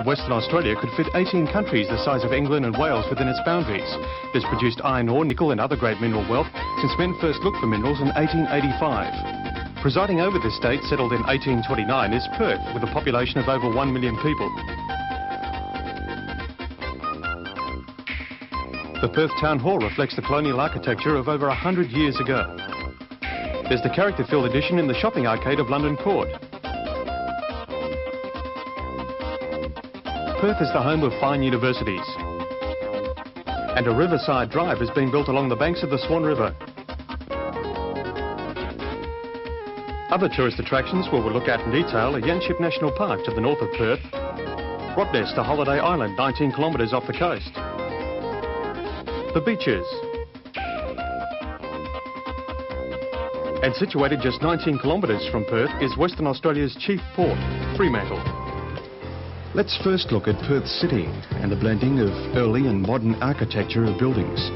Western Australia could fit 18 countries the size of England and Wales within its boundaries. This produced iron ore, nickel and other great mineral wealth since men first looked for minerals in 1885. Presiding over this state, settled in 1829, is Perth, with a population of over 1 million people. The Perth Town Hall reflects the colonial architecture of over 100 years ago. There's the character-filled addition in the shopping arcade of London Court. Perth is the home of fine universities, and a riverside drive has been built along the banks of the Swan River. Other tourist attractions we will look at in detail are Yanchep National Park to the north of Perth, Rottnest, a holiday island 19 kilometres off the coast, the beaches, and situated just 19 kilometres from Perth is Western Australia's chief port, Fremantle. Let's first look at Perth City and the blending of early and modern architecture of buildings.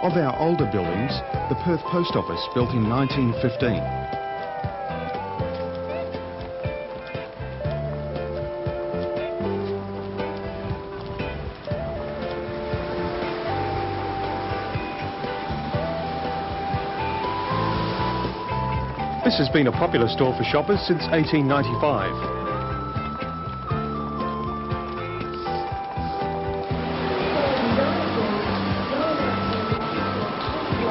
Of our older buildings, the Perth Post Office, built in 1915. This has been a popular store for shoppers since 1895.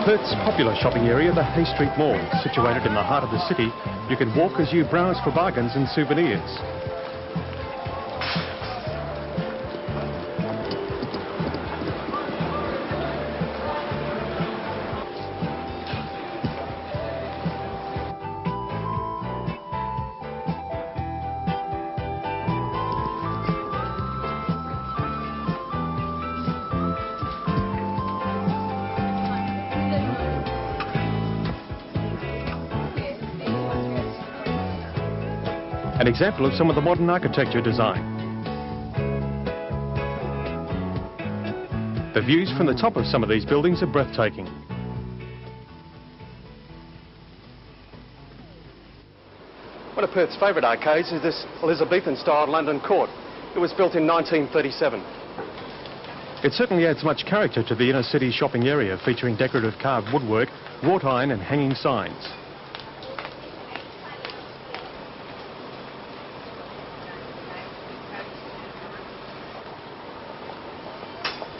Perth's popular shopping area, the Hay Street Mall, situated in the heart of the city. You can walk as you browse for bargains and souvenirs. An example of some of the modern architecture design. The views from the top of some of these buildings are breathtaking. One of Perth's favourite arcades is this Elizabethan-style London Court. It was built in 1937. It certainly adds much character to the inner city shopping area, featuring decorative carved woodwork, wrought iron and hanging signs.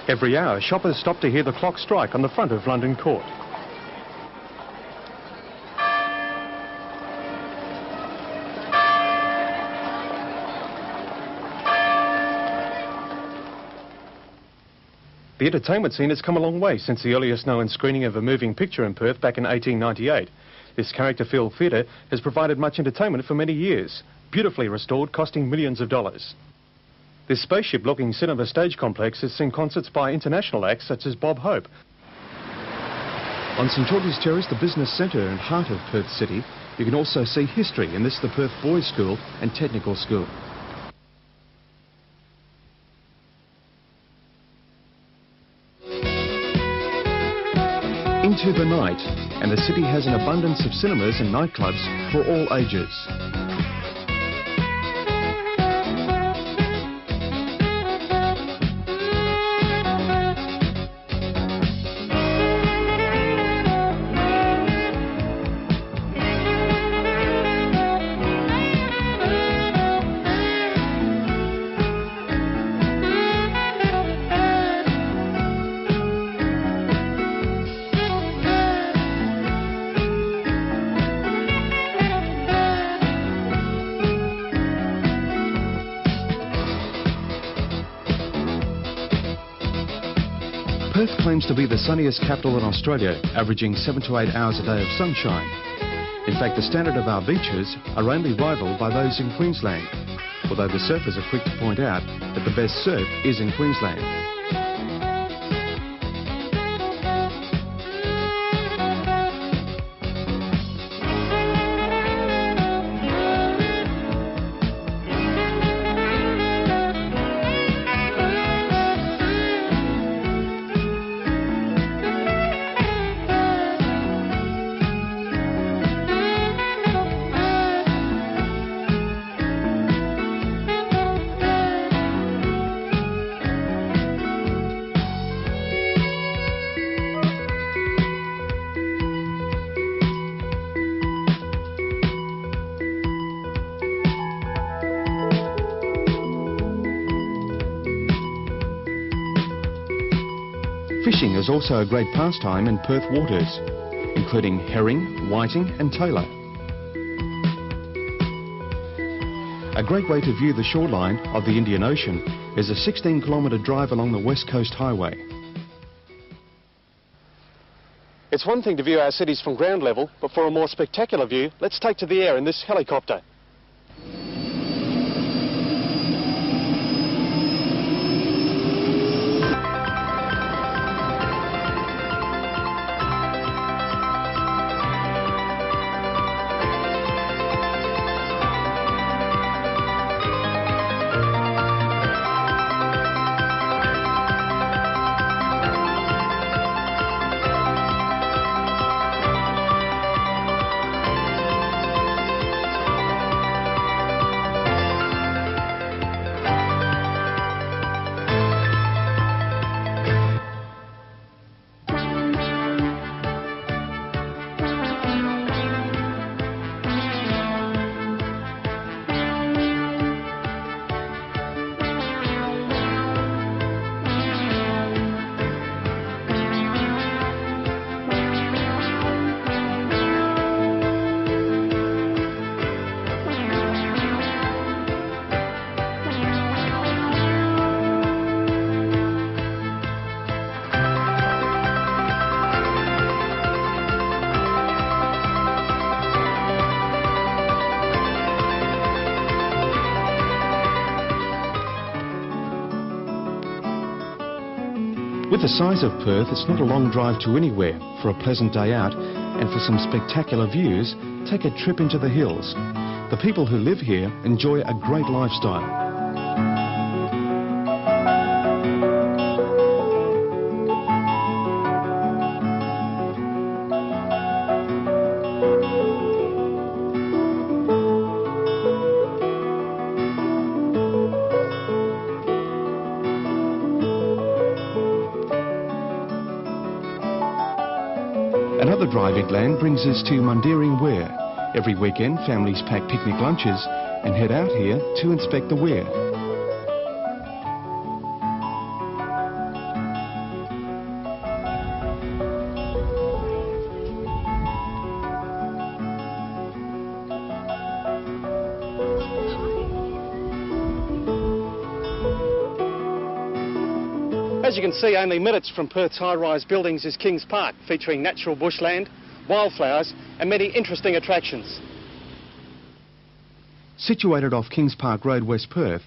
Every hour, shoppers stop to hear the clock strike on the front of London Court. The entertainment scene has come a long way since the earliest known screening of a moving picture in Perth back in 1898. This character-filled theatre has provided much entertainment for many years, beautifully restored, costing millions of dollars. This spaceship-looking cinema stage complex has seen concerts by international acts such as Bob Hope. On St George's Terrace, the business centre and heart of Perth City, you can also see history in this, the Perth Boys' School and Technical School. Into the night, and the city has an abundance of cinemas and nightclubs for all ages. Perth claims to be the sunniest capital in Australia, averaging 7 to 8 hours a day of sunshine. In fact, the standard of our beaches are only rivaled by those in Queensland, although the surfers are quick to point out that the best surf is in Queensland. Fishing is also a great pastime in Perth waters, including herring, whiting and tailor. A great way to view the shoreline of the Indian Ocean is a 16-kilometre drive along the West Coast Highway. It's one thing to view our cities from ground level, but for a more spectacular view, let's take to the air in this helicopter. With the size of Perth, it's not a long drive to anywhere. For a pleasant day out and for some spectacular views, take a trip into the hills. The people who live here enjoy a great lifestyle. Another drive inland brings us to Mundaring Weir. Every weekend, families pack picnic lunches and head out here to inspect the weir. As you can see, only minutes from Perth's high-rise buildings is Kings Park, featuring natural bushland, wildflowers and many interesting attractions. Situated off Kings Park Road, West Perth,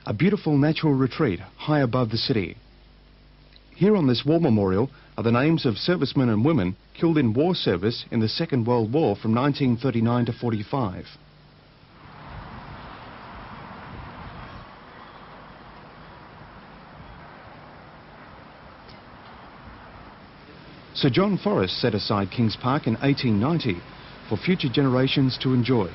a beautiful natural retreat high above the city. Here on this war memorial are the names of servicemen and women killed in war service in the Second World War from 1939 to 45. Sir John Forrest set aside Kings Park in 1890 for future generations to enjoy.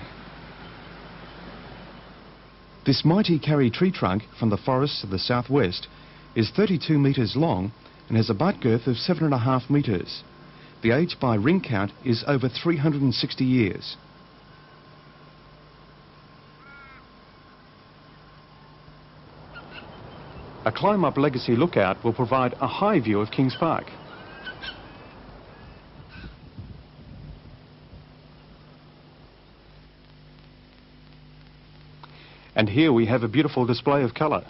This mighty karri tree trunk from the forests of the southwest is 32 metres long and has a butt girth of 7.5 metres. The age by ring count is over 360 years. A climb-up legacy lookout will provide a high view of Kings Park. And here we have a beautiful display of colour.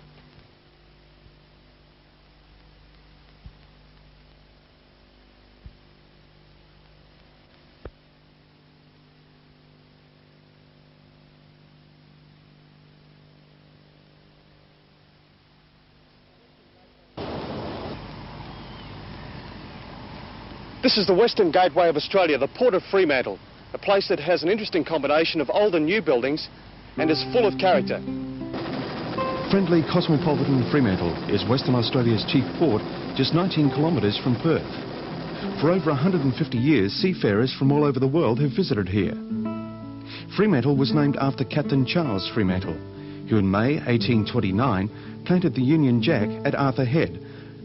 This is the western gateway of Australia, the Port of Fremantle, a place that has an interesting combination of old and new buildings and is full of character. Friendly cosmopolitan Fremantle is Western Australia's chief port, just 19 kilometres from Perth. For over 150 years, seafarers from all over the world have visited here. Fremantle was named after Captain Charles Fremantle, who in May 1829 planted the Union Jack at Arthur Head.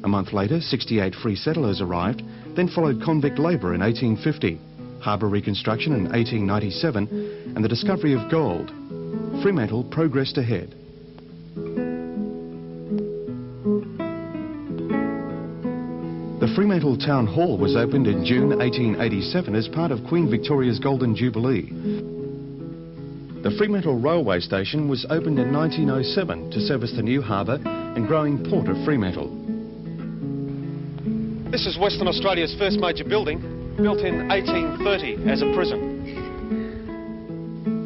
A month later, 68 free settlers arrived, then followed convict labour in 1850, harbour reconstruction in 1897, and the discovery of gold. Fremantle progressed ahead. The Fremantle Town Hall was opened in June 1887 as part of Queen Victoria's Golden Jubilee. The Fremantle Railway Station was opened in 1907 to service the new harbour and growing port of Fremantle. This is Western Australia's first major building, built in 1830 as a prison.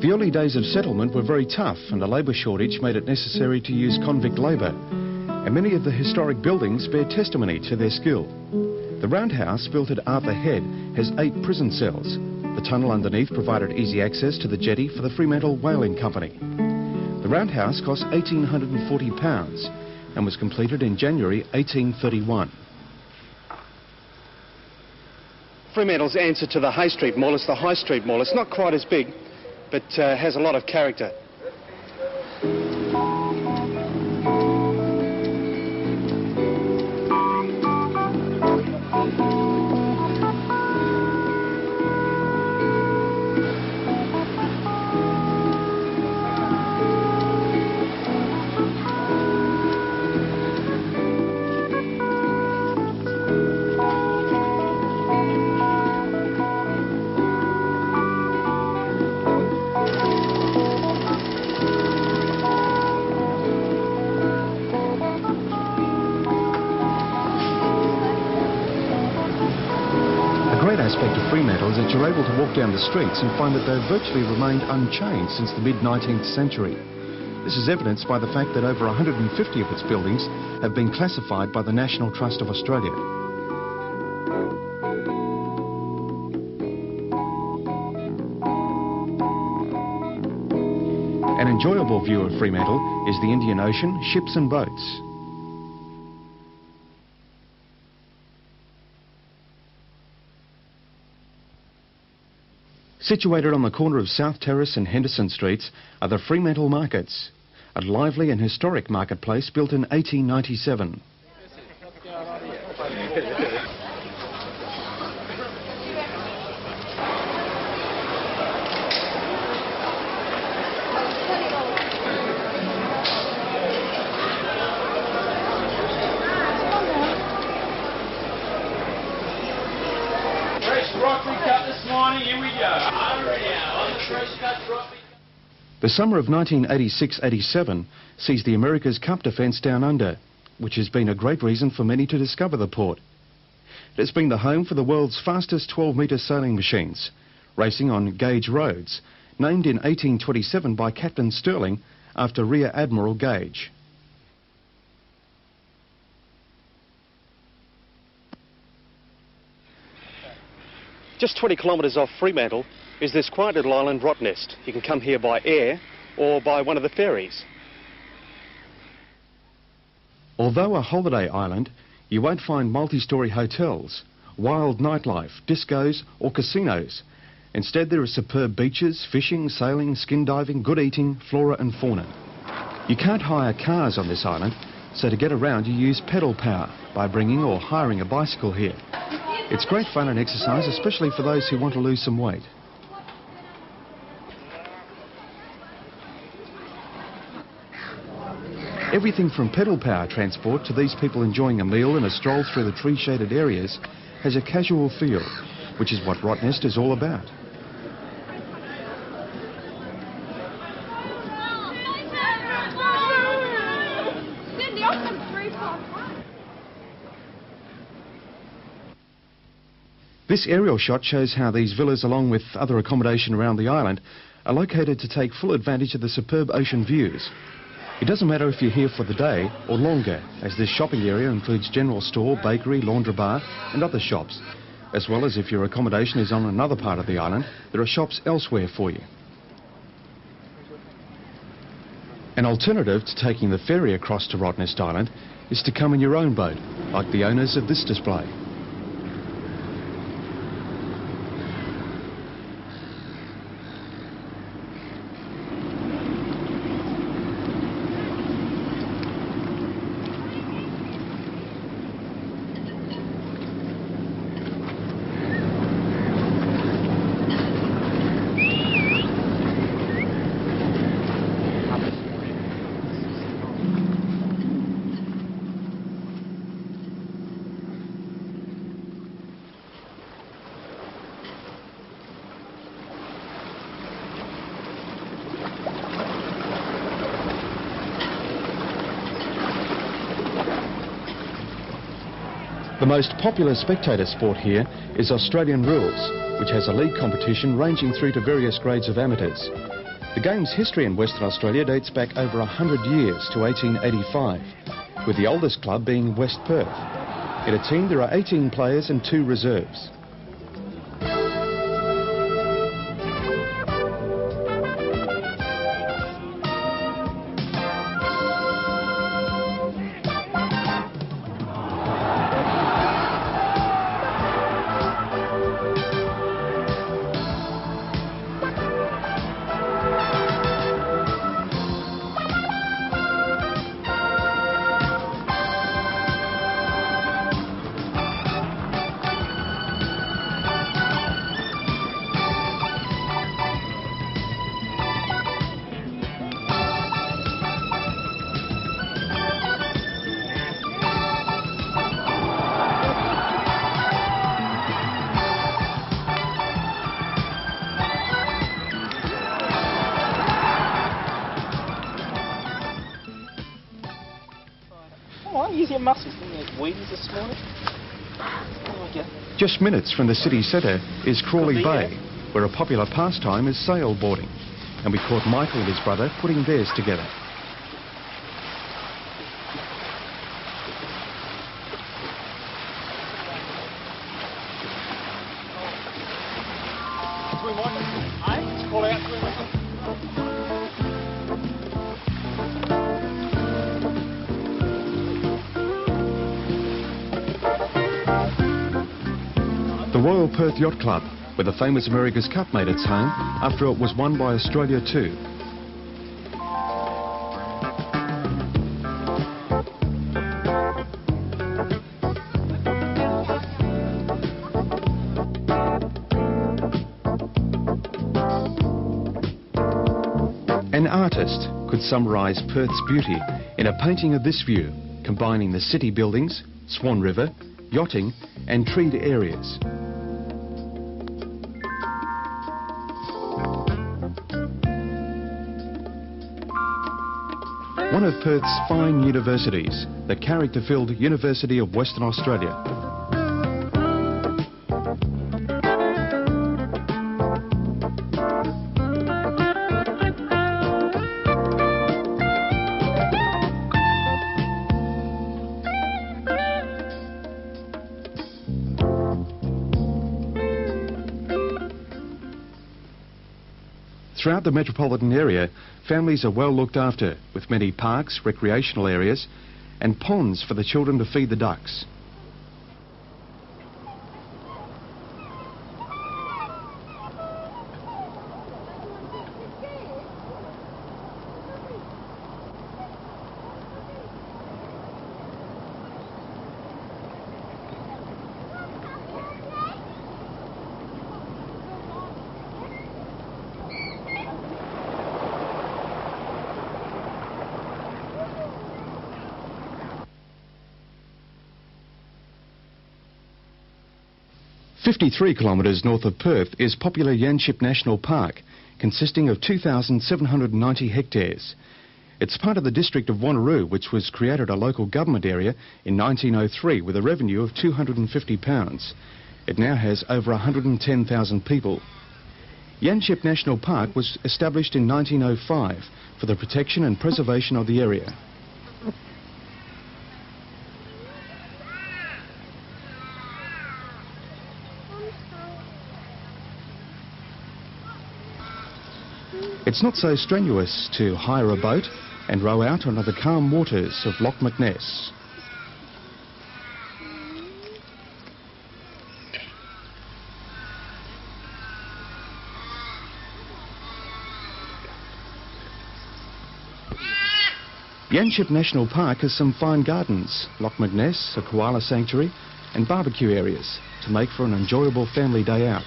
The early days of settlement were very tough and a labour shortage made it necessary to use convict labour. And many of the historic buildings bear testimony to their skill. The roundhouse, built at Arthur Head, has 8 prison cells. The tunnel underneath provided easy access to the jetty for the Fremantle Whaling Company. The roundhouse cost £1,840 and was completed in January 1831. Fremantle's answer to the High Street Mall is the High Street Mall. It's not quite as big, but has a lot of character. The great aspect of Fremantle is that you're able to walk down the streets and find that they've virtually remained unchanged since the mid-19th century. This is evidenced by the fact that over 150 of its buildings have been classified by the National Trust of Australia. An enjoyable view of Fremantle is the Indian Ocean, ships and boats. Situated on the corner of South Terrace and Henderson Streets are the Fremantle Markets, a lively and historic marketplace built in 1897. The summer of 1986-87 sees the America's Cup defence down under, which has been a great reason for many to discover the port. It has been the home for the world's fastest 12-metre sailing machines, racing on Gage Roads, named in 1827 by Captain Stirling after Rear Admiral Gage. Just 20 kilometres off Fremantle is this quiet little island, Rottnest. You can come here by air or by one of the ferries. Although a holiday island, you won't find multi-storey hotels, wild nightlife, discos or casinos. Instead, there are superb beaches, fishing, sailing, skin diving, good eating, flora and fauna. You can't hire cars on this island, so to get around you use pedal power by bringing or hiring a bicycle here. It's great fun and exercise, especially for those who want to lose some weight. Everything from pedal power transport to these people enjoying a meal and a stroll through the tree-shaded areas has a casual feel, which is what Rottnest is all about. This aerial shot shows how these villas, along with other accommodation around the island, are located to take full advantage of the superb ocean views. It doesn't matter if you're here for the day or longer, as this shopping area includes general store, bakery, laundry bar and other shops. As well as if your accommodation is on another part of the island, there are shops elsewhere for you. An alternative to taking the ferry across to Rottnest Island is to come in your own boat, like the owners of this display. The most popular spectator sport here is Australian rules, which has a league competition ranging through to various grades of amateurs. The game's history in Western Australia dates back over 100 years to 1885, with the oldest club being West Perth. In a team there are 18 players and 2 reserves. Use your muscles in those Wheaties this morning. Just minutes from the city centre is Crawley Bay, where a popular pastime is sailboarding. And we caught Michael and his brother putting theirs together. The Royal Perth Yacht Club, where the famous America's Cup made its home after it was won by Australia too. An artist could summarise Perth's beauty in a painting of this view, combining the city buildings, Swan River, yachting and treed areas. One of Perth's fine universities, the character-filled University of Western Australia. Throughout the metropolitan area, families are well looked after, with many parks, recreational areas and ponds for the children to feed the ducks. "53 kilometres north of Perth is popular Yanchep National Park, consisting of 2,790 hectares. It's part of the district of Wanneroo, which was created a local government area in 1903 with a revenue of £250. It now has over 110,000 people. Yanchep National Park was established in 1905 for the protection and preservation of the area. It's not so strenuous to hire a boat and row out onto the calm waters of Loch McNess. Yanchep National Park has some fine gardens, Loch McNess, a koala sanctuary and barbecue areas to make for an enjoyable family day out.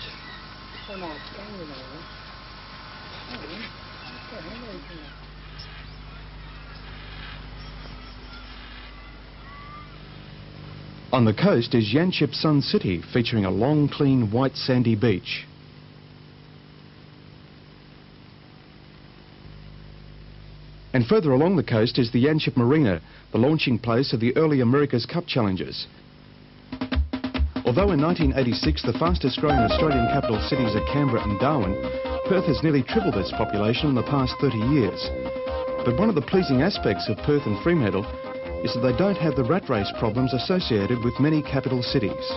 On the coast is Yanchep Sun City, featuring a long, clean, white sandy beach. And further along the coast is the Yanchep Marina, the launching place of the early America's Cup challenges. Although in 1986 the fastest growing Australian capital cities are Canberra and Darwin, Perth has nearly tripled its population in the past 30 years. But one of the pleasing aspects of Perth and Fremantle is that they don't have the rat race problems associated with many capital cities.